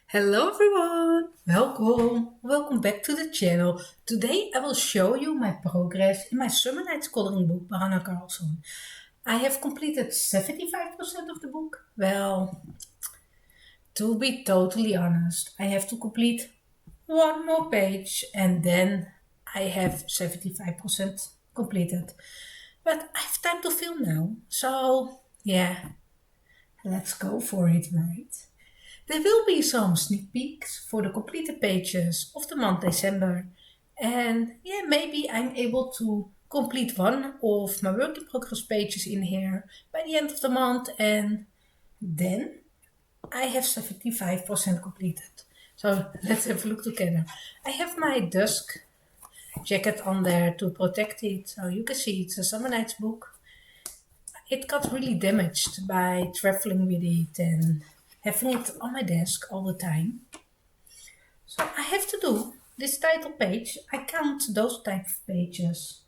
Hello everyone! Welcome back to the channel. Today I will show you my progress in my Summer Nights coloring book by Honeycomb. I have completed 75% of the book. Well, to be totally honest, I have to complete one more page and then I have 75% completed. But I have time to film now, so yeah, let's go for it, right? There will be some sneak peeks for the completed pages of the month December. And yeah, maybe I'm able to complete one of my work in progress pages in here by the end of the month. And then I have 75% completed. So let's have a look together. I have my dusk jacket on there to protect it. So you can see it's a Summer Nights book. It got really damaged by traveling with it and having it on my desk all the time. So I have to do this title page. I count those type of pages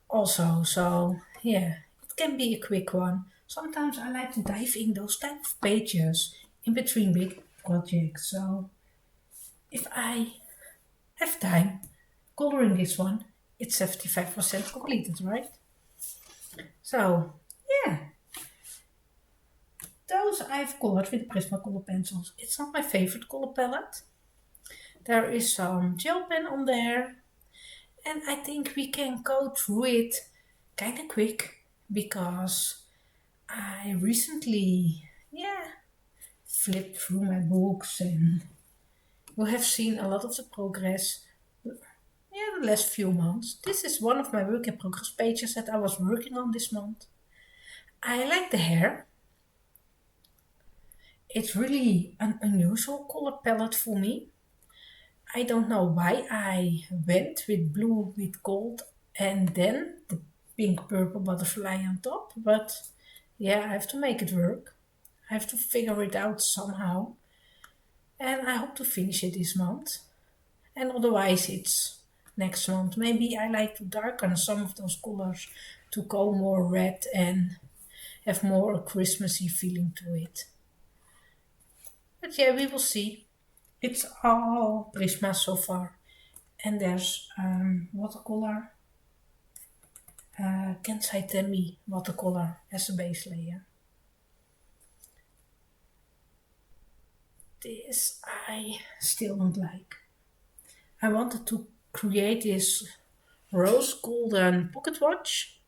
also. So yeah, it can be a quick one. Sometimes I like to dive in those type of pages in between big projects. So if I have time coloring this one, it's 75% completed, right? So yeah, those I've colored with Prismacolor pencils. It's not my favorite color palette. There is some gel pen on there. And I think we can go through it kind of quick because I recently, flipped through my books and you have seen a lot of the progress. The last few months. This is one of my work in progress pages that I was working on this month. I like the hair. It's really an unusual color palette for me. I don't know why I went with blue with gold and then the pink purple butterfly on top, but yeah, I have to make it work. I have to figure it out somehow, and I hope to finish it this month. And otherwise, it's next month. Maybe I like to darken some of those colors to go more red and have more a Christmassy feeling to it. But yeah, we will see. It's all Prisma so far. And there's watercolor, Kensai Temi watercolor as a base layer. This I still don't like. I wanted to create this rose golden pocket watch.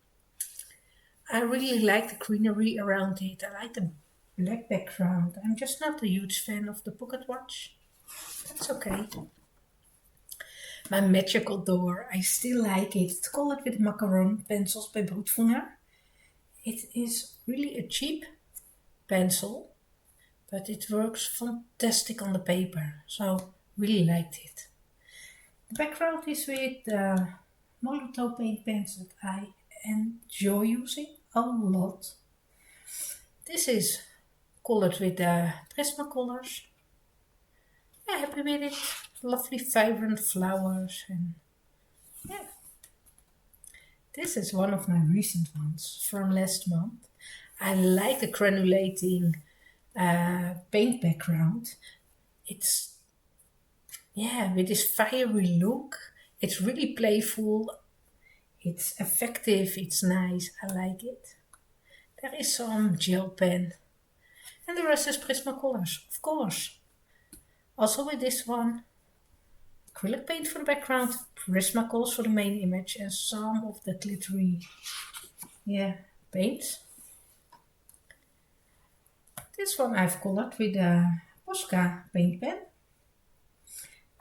I really like the greenery around it. I like the black background. I'm just not a huge fan of the pocket watch. That's okay. My magical door, I still like it. It's colored with macaron pencils by Broodvinger. It is really a cheap pencil, but it works fantastic on the paper. So really liked it. The background is with Molotov paint pens that I enjoy using a lot. This is colored with Prismacolors. Yeah, happy with it. Lovely vibrant flowers and yeah. This is one of my recent ones from last month. I like the granulating paint background. It's with this fiery look. It's really playful. It's effective. It's nice. I like it. There is some gel pen, and the rest is Prismacolors, of course. Also with this one, acrylic paint for the background, Prismacolors for the main image, and some of the glittery, paint. This one I've colored with a Posca paint pen.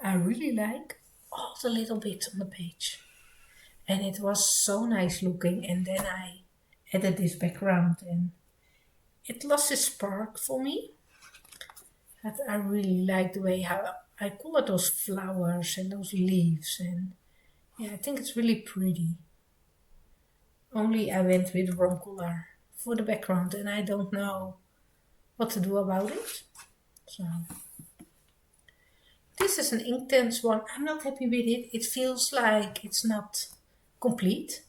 I really like all the little bits on the page. And it was so nice looking, and then I added this background and it lost its spark for me. But I really like the way how I color those flowers and those leaves, and I think it's really pretty. Only I went with the wrong color for the background and I don't know what to do about it. So this is an Inktense one. I'm not happy with it. It feels like it's not complete,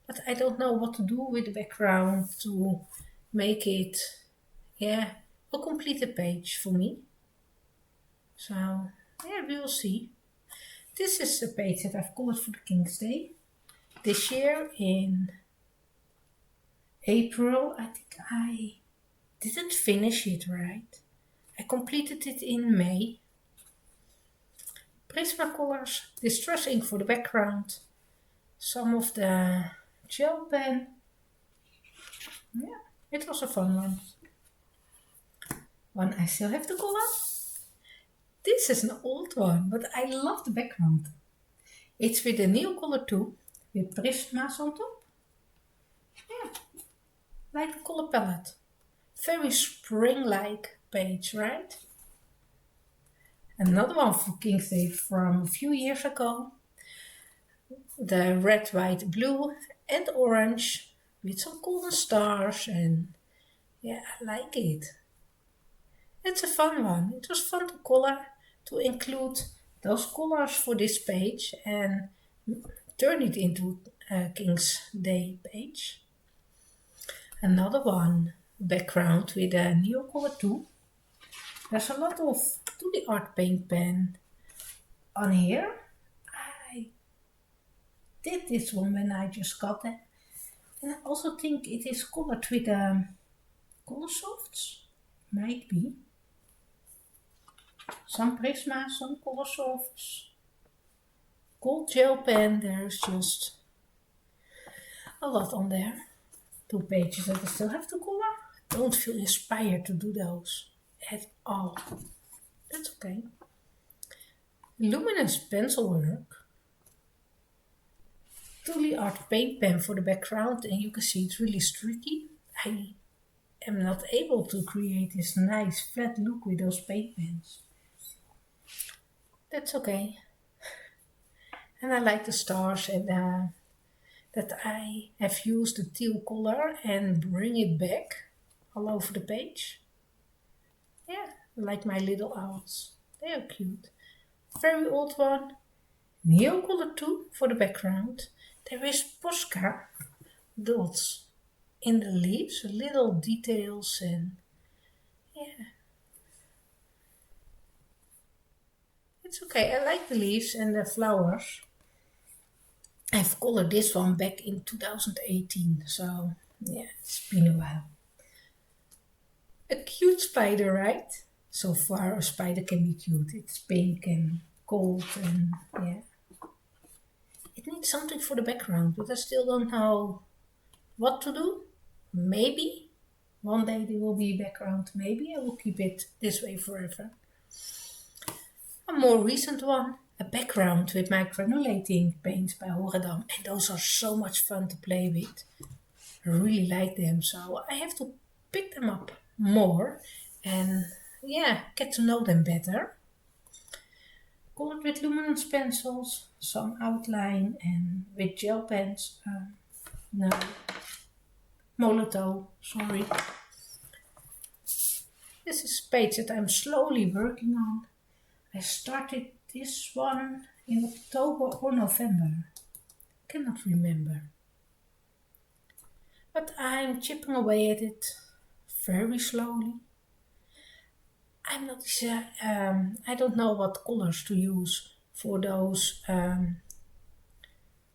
but I don't know what to do with the background to make it, a completed page for me. So yeah, we will see. This is the page that I've colored for the King's Day. This year in April, I think I didn't finish it right. I completed it in May. Prismacolors, distress ink for the background, some of the gel pen. Yeah, it was a fun one. One I still have to color. This is an old one, but I love the background. It's with a Neocolor too, with prismas on top. Yeah, like the color palette. Very spring-like page, right? Another one for King's Day from a few years ago. The red, white, blue and orange with some golden stars, and yeah, I like it. It's a fun one. It was fun to color, to include those colors for this page and turn it into a King's Day page. Another one, background with a Neocolor too. There's a lot of 2D art paint pen on here. I did this one when I just got it. And I also think it is colored with color softs. Might be. Some Prisma, some color softs. Gold gel pen, there's just a lot on there. 2 pages that I still have to color. Don't feel inspired to do those at all. That's okay. Luminous pencil work. 2D art paint pen for the background, and you can see it's really streaky. I am not able to create this nice flat look with those paint pens. That's okay. And I like the stars and that I have used the teal color and bring it back all over the page. Yeah, like my little owls. They are cute. Very old one. Neocolor too for the background. There is Posca dots in the leaves, little details, and yeah. It's okay, I like the leaves and the flowers. I've colored this one back in 2018, so yeah, it's been a while. A cute spider, right? So far a spider can be cute. It's pink and gold and yeah. It needs something for the background, but I still don't know what to do. Maybe one day there will be a background. Maybe I will keep it this way forever. A more recent one, a background with my granulating paints by Horadam, and those are so much fun to play with. I really like them, so I have to pick them up more and yeah, get to know them better. Colored with luminance pencils, some outline, and with gel pens. No, Molotow, sorry. This is a page that I'm slowly working on. I started this one in October or November. Cannot remember. But I'm chipping away at it very slowly. I'm not sure, I don't know what colors to use for those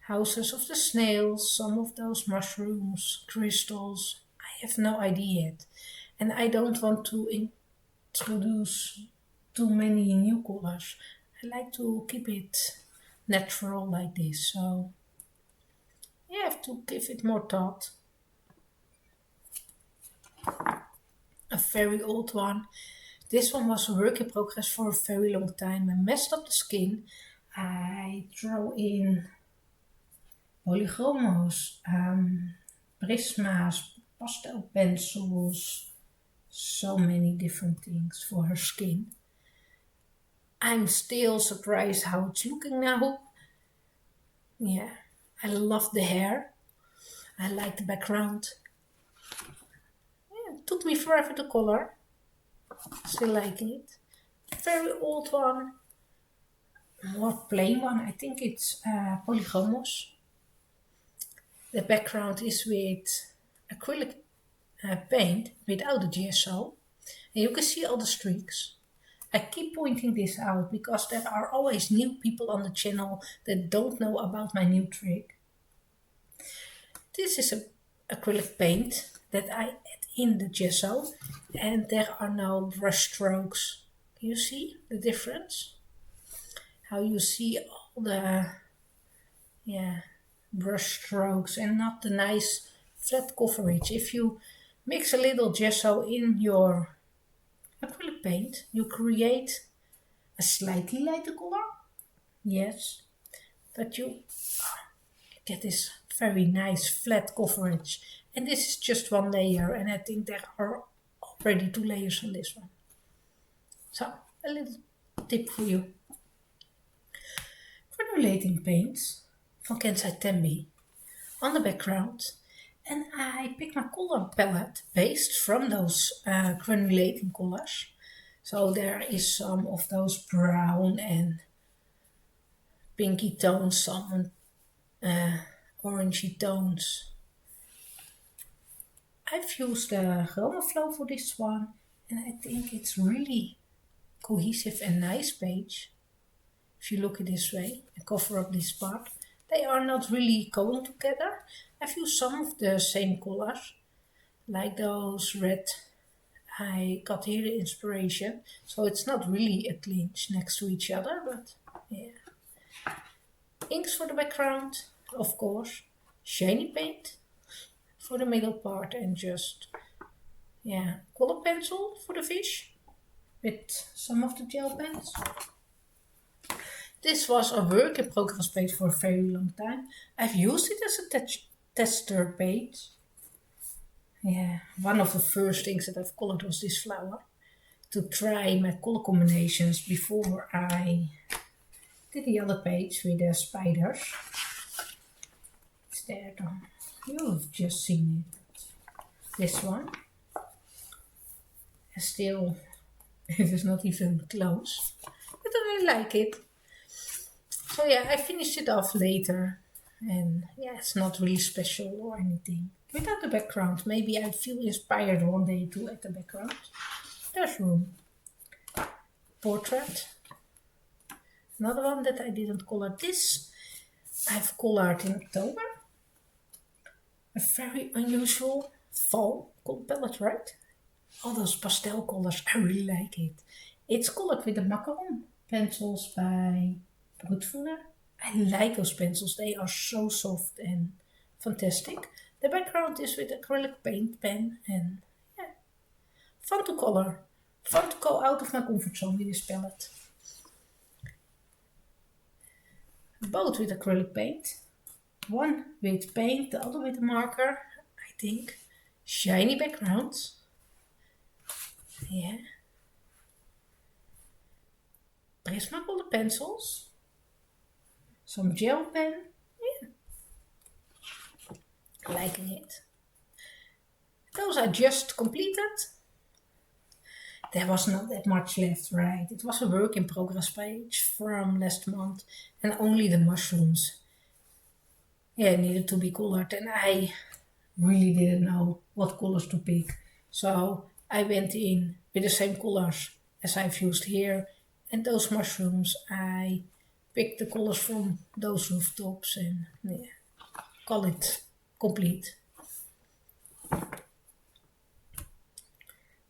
houses of the snails, some of those mushrooms, crystals. I have no idea yet. And I don't want to introduce too many new colors. I like to keep it natural like this. So you have to give it more thought. A very old one. This one was a work in progress for a very long time. I messed up the skin. I throw in polygomos, prismas, pastel pencils, so many different things for her skin. I'm still surprised how it's looking now. Yeah, I love the hair. I like the background. Yeah, it took me forever to color. Still liking it. Very old one. More plain one. I think it's polygomos. The background is with acrylic paint without the gesso. And you can see all the streaks. I keep pointing this out because there are always new people on the channel that don't know about my new trick. This is a acrylic paint that I add in the gesso, and there are no brush strokes. Can you see the difference? How you see all the brush strokes and not the nice flat coverage. If you mix a little gesso in your acrylic paint, you create a slightly lighter color, yes, but you get this very nice flat coverage. And this is just one layer, and I think there are already 2 layers on this one. So, a little tip for you. Granulating paints van Kensai Tenby on the background, and I picked my color palette based from those granulating colors. So there is some of those brown and pinky tones, some orangey tones. I've used the Chroma Flow for this one, and I think it's really cohesive and nice page. If you look at this way and cover up this part, they are not really going together. I've used some of the same colors, like those red. I got here the inspiration, so it's not really a clinch next to each other, but yeah. Inks for the background, of course. Shiny paint for the middle part, and just color pencil for the fish with some of the gel pens. This was a work in progress page for a very long time. I've used it as a tester page. Yeah, one of the first things that I've colored was this flower, to try my color combinations before I did the other page with the spiders. It's there though. You've just seen it. This one. And still, it is not even close. But I really like it. So yeah, I finished it off later. And yeah, it's not really special or anything. Without the background, maybe I feel inspired one day to add the background. There's room. Portrait. Another one that I didn't color. This I've colored in October. A very unusual fall color palette, right? All those pastel colors, I really like it. It's colored with the macaron pencils by Brutfuller. I like those pencils, they are so soft and fantastic. The background is with acrylic paint pen, and yeah, fun to color. Fun to go out of my comfort zone with this palette. Both with acrylic paint. One with paint, the other with a marker, I think. Shiny backgrounds. Yeah. Prismacolor pencils. Some gel pen. Yeah. Liking it. Those are just completed. There was not that much left, right? It was a work in progress page from last month, and only the mushrooms needed to be colored, and I really didn't know what colors to pick. So I went in with the same colors as I've used here, and those mushrooms, I picked the colors from those rooftops, and call it complete.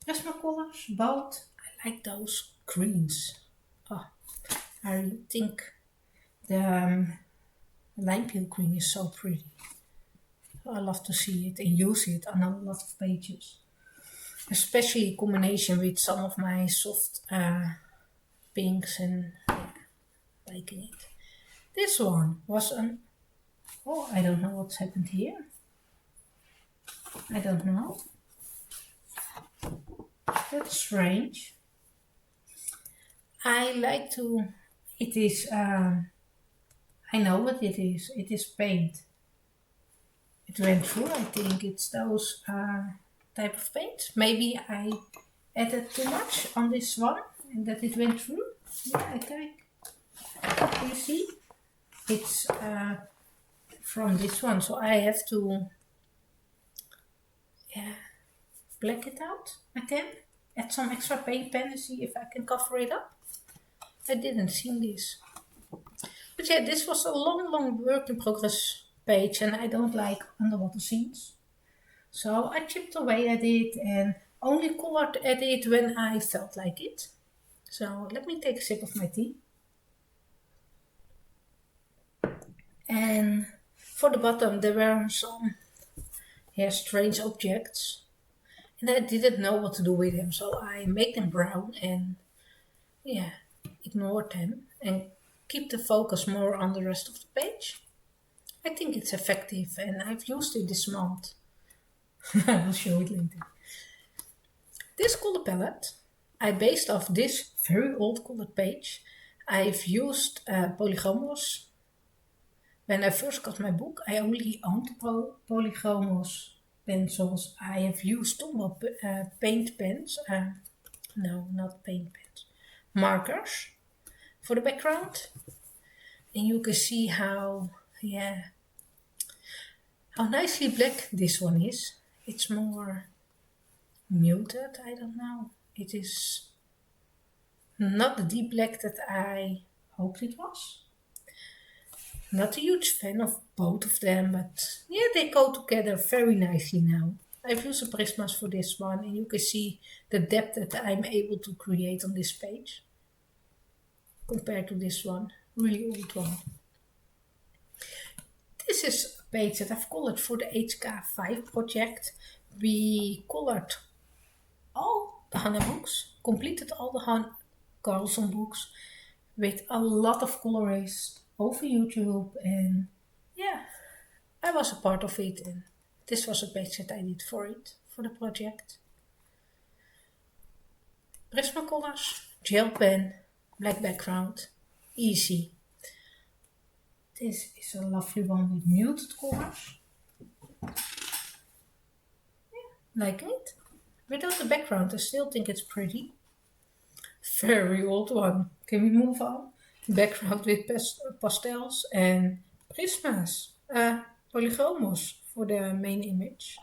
Prismacolors, both. I like those greens. Oh, I think the lime peel green is so pretty. I love to see it and use it on a lot of pages. Especially in combination with some of my soft pinks, and liking it. This one was I don't know what's happened here. I don't know. That's strange. I like to, it is, I know what it is. It is paint. It went through, I think it's those type of paint. Maybe I added too much on this one and that it went through. Yeah, I think. You see? It's from this one, so I have to black it out again. add some extra paint pen and see if I can cover it up. I didn't see this. But yeah, this was a long work in progress page and I don't like underwater scenes. So I chipped away at it and only colored at it when I felt like it. So let me take a sip of my tea. And for the bottom there were some strange objects. And I didn't know what to do with them, so I made them brown and ignored them and keep the focus more on the rest of the page. I think it's effective and I've used it this month. I'll show it later. This color palette I based off this very old colored page. I've used Polygomos. When I first got my book, I only owned Polygomos pencils. I have used Tombow paint pens. No, not paint pens. Markers for the background. And you can see how nicely black this one is. It's more muted, I don't know. It is not the deep black that I hoped it was. Not a huge fan of both of them, but yeah, they go together very nicely now. I've used the Prismas for this one and you can see the depth that I'm able to create on this page compared to this one, really old one. This is a page that I've colored for the HK5 project. We colored all the Hannah books, completed all the Han Carlson books with a lot of colorists over YouTube, and yeah, I was a part of it and this was a page that I did for the project. Prismacolors, gel pen, black background, easy. This is a lovely one with muted colors. Yeah, like it. Without the background I still think it's pretty. Very old one. Can we move on? Background with pastels and prismas, polygomos for the main image.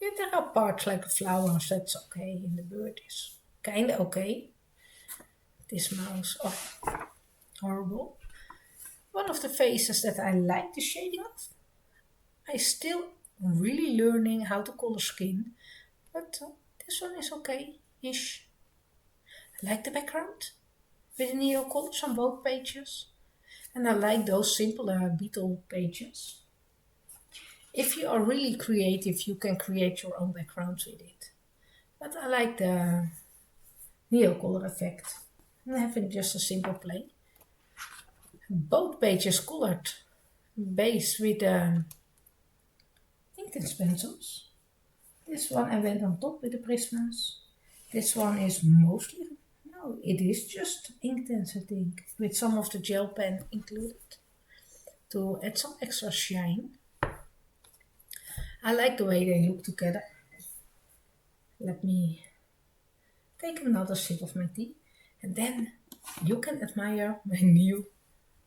Yeah, there are parts like the flowers, that's okay, and the bird is kinda okay. This mouse, horrible. One of the faces that I like the shading of. I still really learning how to color skin, but this one is okay-ish. I like the background with the neo colors on both pages. And I like those simpler beetle pages. If you are really creative, you can create your own backgrounds with it. But I like the neo color effect. And having just a simple plain. Both pages colored base with Inktense pencils. This one I went on top with the Prismas. This one is mostly, no, it is just Inktense I think, with some of the gel pen included to add some extra shine. I like the way they look together. Let me take another sip of my tea and then you can admire my new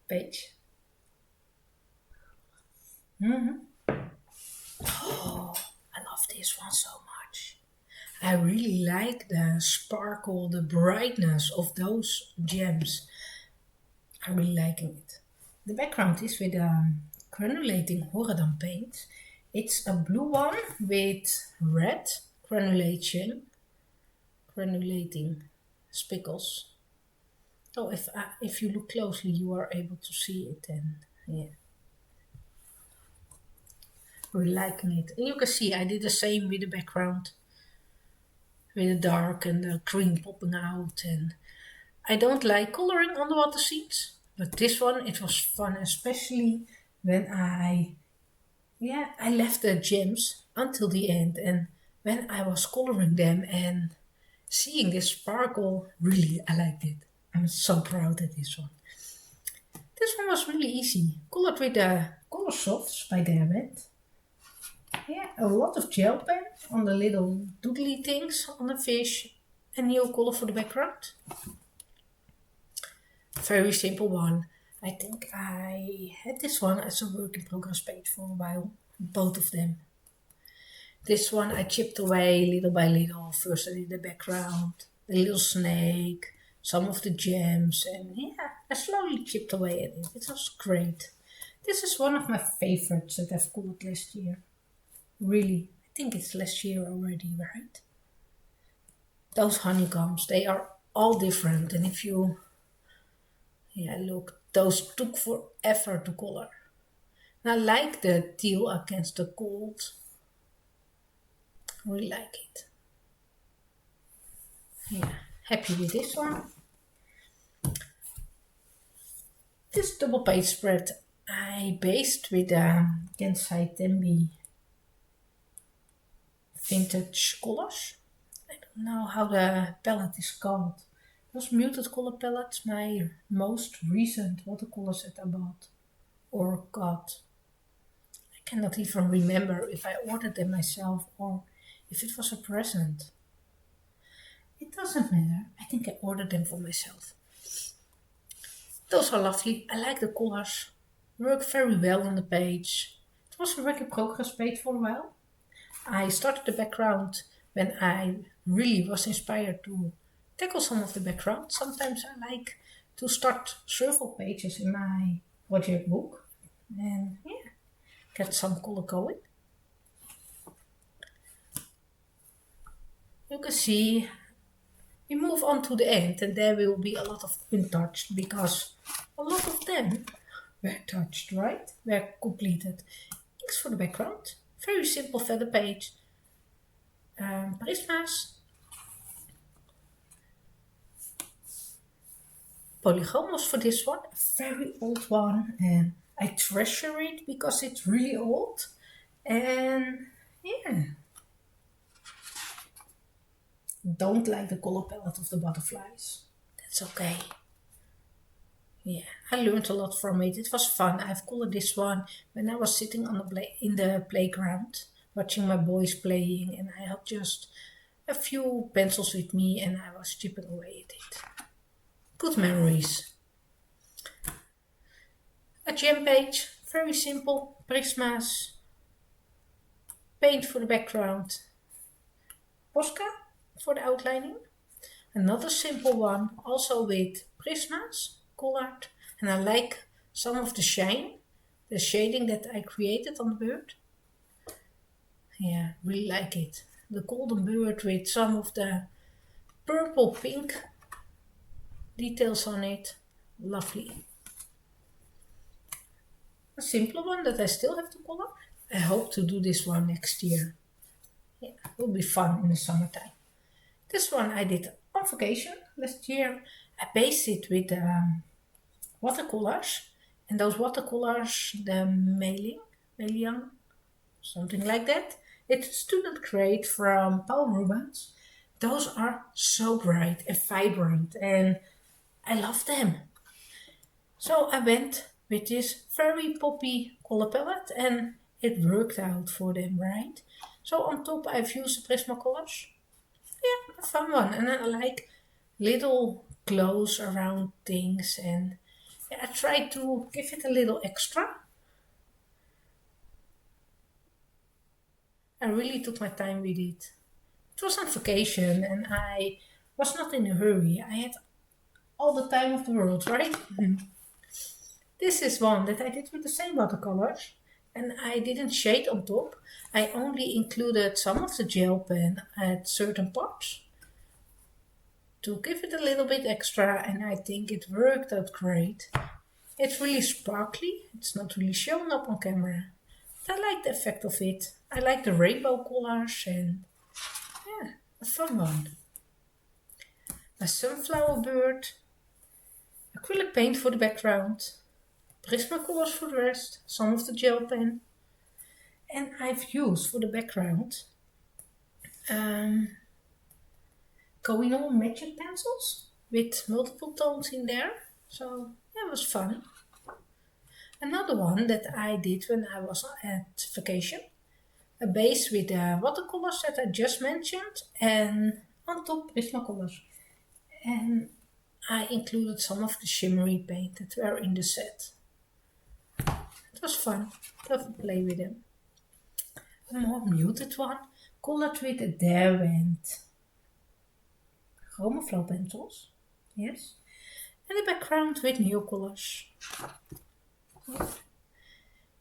page. Oh, I love this one so much. I really like the sparkle, the brightness of those gems. I'm really liking it. The background is with granulating Horadam paint. It's a blue one with red granulating spickles. Oh, if you look closely, you are able to see it, and yeah, really liking it. And you can see I did the same with the background, with the dark and the green popping out. And I don't like coloring underwater scenes, but this one it was fun, especially when I left the gems until the end, and when I was coloring them and seeing this sparkle, really I liked it. I'm so proud of this one. This one was really easy. Colored with the Color Softs by Derwent. Yeah, a lot of gel pen on the little doodly things on the fish and new color for the background. Very simple one. I think I had this one as a work in progress page for a while. Both of them. This one I chipped away little by little. First I did the background, the little snake, some of the gems, and yeah, I slowly chipped away at it. It was great. This is one of my favorites that I've colored last year. Really, I think it's last year already, right? Those honeycombs, they are all different, and if you, yeah, look, those took forever to color. And I like the teal against the gold. I really like it. Yeah, happy with this one. This double page spread I based with Kensai Tembi vintage colors. I don't know how the palette is called. Those muted color palettes, my most recent watercolors that I bought or got. I cannot even remember if I ordered them myself or if it was a present. It doesn't matter. I think I ordered them for myself. Those are lovely. I like the colors. Work very well on the page. It was a work in progress page for a while. I started the background when I really was inspired to tackle some of the background. Sometimes I like to start several pages in my project book and yeah, get some color going. You can see we move on to the end and there will be a lot of untouched because a lot of them were touched, right? Were completed. Thanks for the background. Very simple feather page. Prismas. Polygon was for this one, a very old one, and I treasure it because it's really old. And yeah, don't like the color palette of the butterflies. That's okay. Yeah, I learned a lot from it. It was fun. I've colored this one when I was sitting on in the playground watching my boys playing, and I had just a few pencils with me and I was chipping away at it. Good memories. A gem page, very simple, prismas, paint for the background, Posca for the outlining. Another simple one, also with prismas, colored, and I like some of the shine, the shading that I created on the bird. Yeah, really like it. The golden bird with some of the purple pink details on it. Lovely. A simpler one that I still have to color. I hope to do this one next year. Yeah, it will be fun in the summertime. This one I did on vacation last year. I based it with watercolors. And those watercolors, the Melian, something like that. It's student grade from Paul Rubens. Those are so bright and vibrant and I love them. So I went with this very poppy color palette and it worked out for them, right? So on top I've used the Prismacolors. Yeah, a fun one. And I like little glows around things and yeah, I tried to give it a little extra. I really took my time with it. It was on vacation and I was not in a hurry. I had all the time of the world, right? This is one that I did with the same watercolors and I didn't shade on top. I only included some of the gel pen at certain parts to give it a little bit extra and I think it worked out great. It's really sparkly, it's not really showing up on camera. But I like the effect of it. I like the rainbow colors and yeah, a fun one. A sunflower bird, acrylic paint for the background, Prismacolors for the rest, some of the gel pen. And I've used for the background Koinol magic pencils with multiple tones in there. So yeah, it was fun. Another one that I did when I was at vacation. A base with the watercolors that I just mentioned and on top Prismacolors. And I included some of the shimmery paint that were in the set. It was fun to have a play with them. A more muted one, colored with a Derwent Chroma Flow pencils. Yes. And the background with new colors.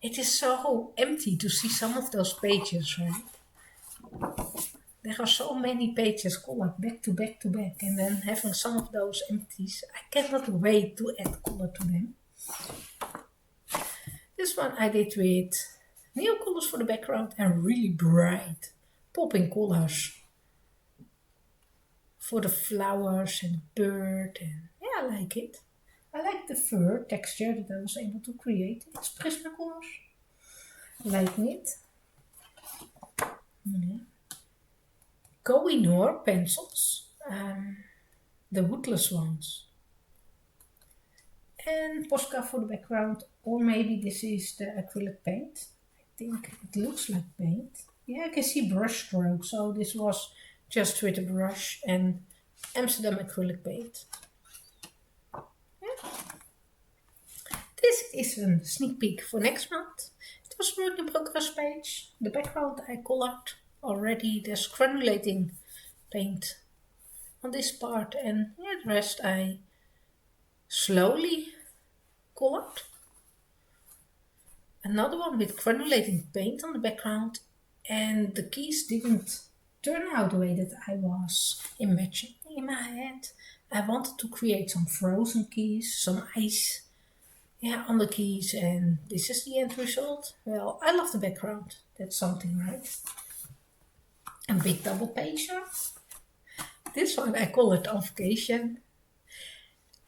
It is so empty to see some of those pages, right? There are so many pages colored back to back to back, and then having some of those empties, I cannot wait to add color to them. This one I did with new colors for the background and really bright, popping colors for the flowers and the bird, and yeah, I like it. I like the fur texture that I was able to create. It's Prismacolors. Like it. Yeah. Kohinoor pencils. The woodless ones. And Posca for the background. Or maybe this is the acrylic paint. I think it looks like paint. Yeah, I can see brush strokes. So this was just with a brush and Amsterdam acrylic paint. Yeah. This is a sneak peek for next month. It was work in progress page. The background I colored already. There's granulating paint on this part, and yeah, the rest I slowly colored. Another one with granulating paint on the background, and the keys didn't turn out the way that I was imagining in my head. I wanted to create some frozen keys, some ice, yeah, on the keys, and this is the end result. Well, I love the background. That's something, right? A big double pager. This one I call it on vacation.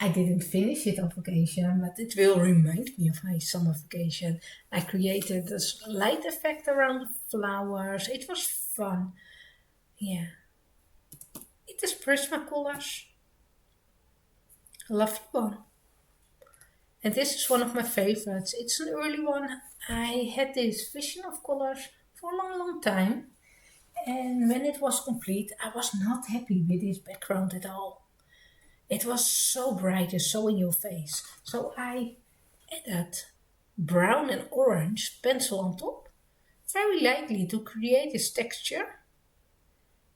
I didn't finish it on vacation, but it will remind me of my summer vacation. I created this light effect around the flowers. It was fun. Yeah. It is Prismacolors. Lovely one. And this is one of my favorites. It's an early one. I had this vision of colors for a long, long time. And when it was complete, I was not happy with this background at all. It was so bright and so in your face. So I added brown and orange pencil on top, very lightly to create this texture.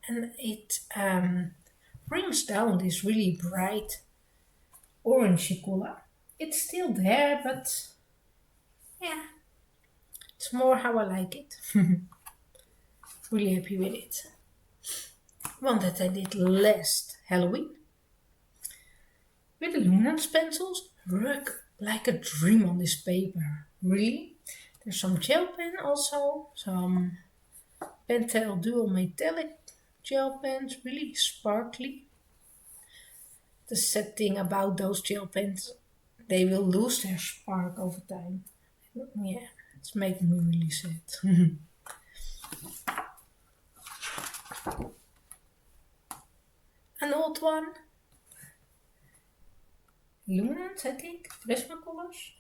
And it brings down this really bright orangey color. It's still there, but yeah, it's more how I like it. Really happy with it. One that I did last Halloween. With the luminance pencils, work like a dream on this paper. Really? There's some gel pen also, some Pentel Dual Metallic gel pens, really sparkly. The sad thing about those gel pens, they will lose their spark over time. Yeah, it's making me really sad. An old one. Luminance, I think. Prismacolors.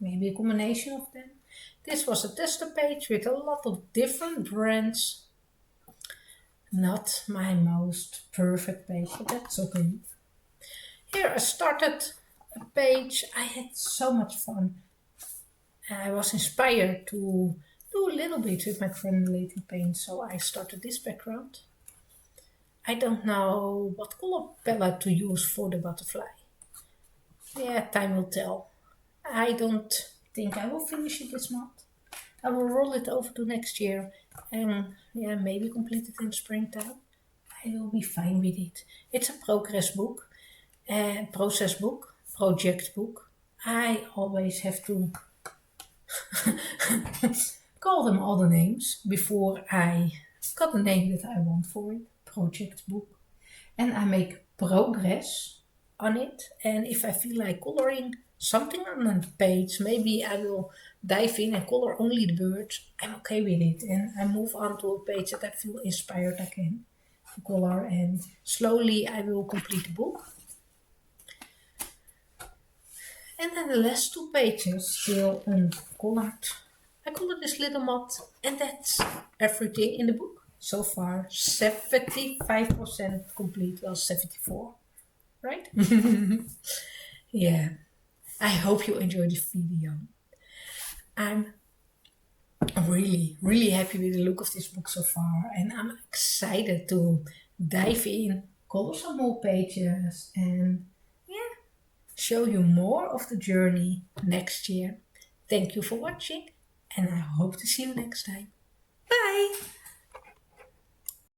Maybe a combination of them. This was a tester page with a lot of different brands. Not my most perfect page, but that's okay. Here I started a page. I had so much fun. I was inspired to do a little bit with my granulating paint, so I started this background. I don't know what color palette to use for the butterfly. Yeah, time will tell. I don't think I will finish it this month. I will roll it over to next year and yeah, maybe complete it in springtime. I will be fine with it. It's a progress book, process book, project book. I always have to call them all the names before I got the name that I want for it. Project book. And I make progress on it. And if I feel like coloring something on a page, maybe I will dive in and color only the birds. I'm okay with it. And I move on to a page that I feel inspired again to color. And slowly I will complete the book. And then the last two pages still uncolored. I colored this little mod, and that's everything in the book. So far, 75% complete. Well, 74, right? Yeah. I hope you enjoyed this video. I'm I'm really, really happy with the look of this book so far, and I'm excited to dive in, color some more pages, and yeah, show you more of the journey next year. Thank you for watching, and I hope to see you next time. Bye!